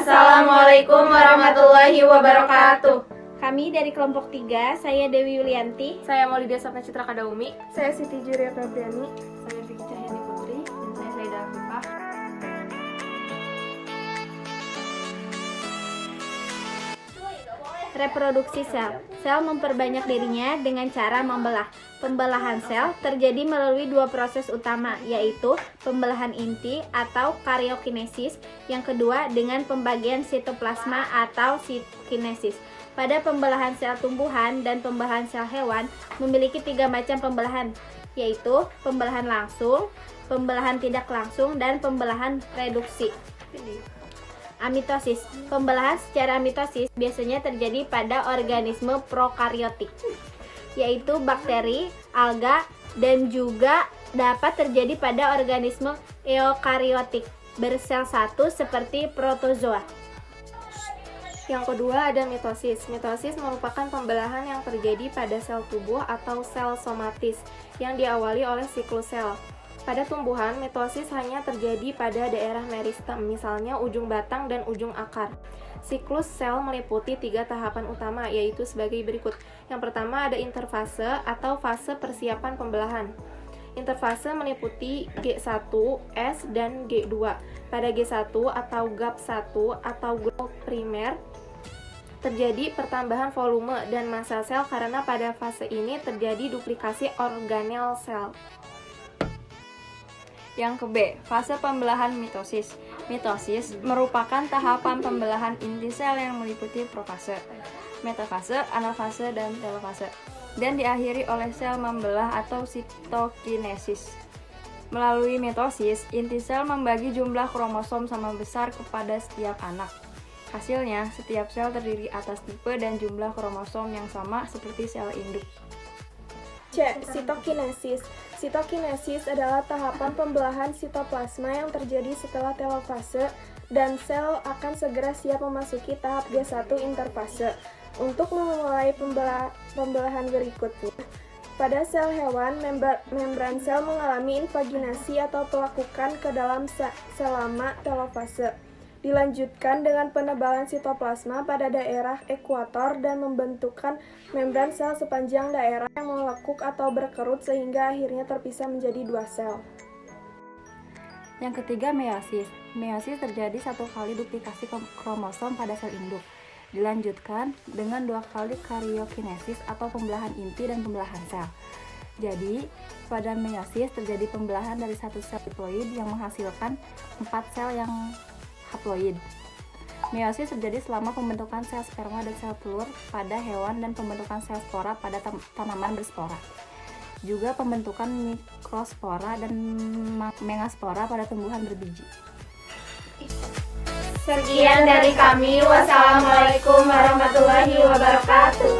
Assalamualaikum warahmatullahi wabarakatuh. Kami dari kelompok 3, saya Dewi Yulianti. Saya Maulidia Safna Citra Kadaumi. Saya Siti Juria Febriani. Saya Vicky Cahyani Putri. Dan saya Saida Afifah. Reproduksi sel. Sel memperbanyak dirinya dengan cara membelah. Pembelahan sel terjadi melalui dua proses utama, yaitu pembelahan inti atau karyokinesis, yang kedua dengan pembagian sitoplasma atau kinesis. Pada pembelahan sel tumbuhan dan pembelahan sel hewan memiliki 3 macam pembelahan, yaitu pembelahan langsung, pembelahan tidak langsung, dan pembelahan reduksi. Amitosis. Pembelahan secara mitosis biasanya terjadi pada organisme prokariotik, yaitu bakteri, alga, dan juga dapat terjadi pada organisme eukariotik bersel satu seperti protozoa. Yang kedua ada mitosis. Mitosis merupakan pembelahan yang terjadi pada sel tubuh atau sel somatis yang diawali oleh siklus sel. Pada tumbuhan, mitosis hanya terjadi pada daerah meristem, misalnya ujung batang dan ujung akar. Siklus sel meliputi 3 tahapan utama, yaitu sebagai berikut. Yang pertama ada interfase atau fase persiapan pembelahan. Interfase meliputi G1, S, dan G2. Pada G1 atau GAP1 atau growth primer, terjadi pertambahan volume dan massa sel karena pada fase ini terjadi duplikasi organel sel. Yang ke B, fase pembelahan mitosis. Mitosis merupakan tahapan pembelahan inti sel yang meliputi profase, metafase, anafase, dan telofase, dan diakhiri oleh sel membelah atau sitokinesis. Melalui mitosis, inti sel membagi jumlah kromosom sama besar kepada setiap anak. Hasilnya, setiap sel terdiri atas tipe dan jumlah kromosom yang sama seperti sel induk. C. Sitokinesis. Sitokinesis adalah tahapan pembelahan sitoplasma yang terjadi setelah telofase dan sel akan segera siap memasuki tahap G1 interfase untuk memulai pembelahan berikutnya. Pada sel hewan, membran sel mengalami invaginasi atau pelakukan ke dalam selama telofase. Dilanjutkan dengan penebalan sitoplasma pada daerah ekuator dan membentukan membran sel sepanjang daerah yang melekuk atau berkerut sehingga akhirnya terpisah menjadi 2 sel. Yang ketiga, meiosis. Meiosis terjadi 1 kali duplikasi kromosom pada sel induk. Dilanjutkan dengan 2 kali karyokinesis atau pembelahan inti dan pembelahan sel. Jadi, pada meiosis terjadi pembelahan dari 1 sel diploid yang menghasilkan 4 sel yang haploid. Meiosis terjadi selama pembentukan sel sperma dan sel telur pada hewan dan pembentukan sel spora pada tanaman berspora. Juga pembentukan mikrospora dan megaspora pada tumbuhan berbiji. Sekian dari kami. Wassalamualaikum warahmatullahi wabarakatuh.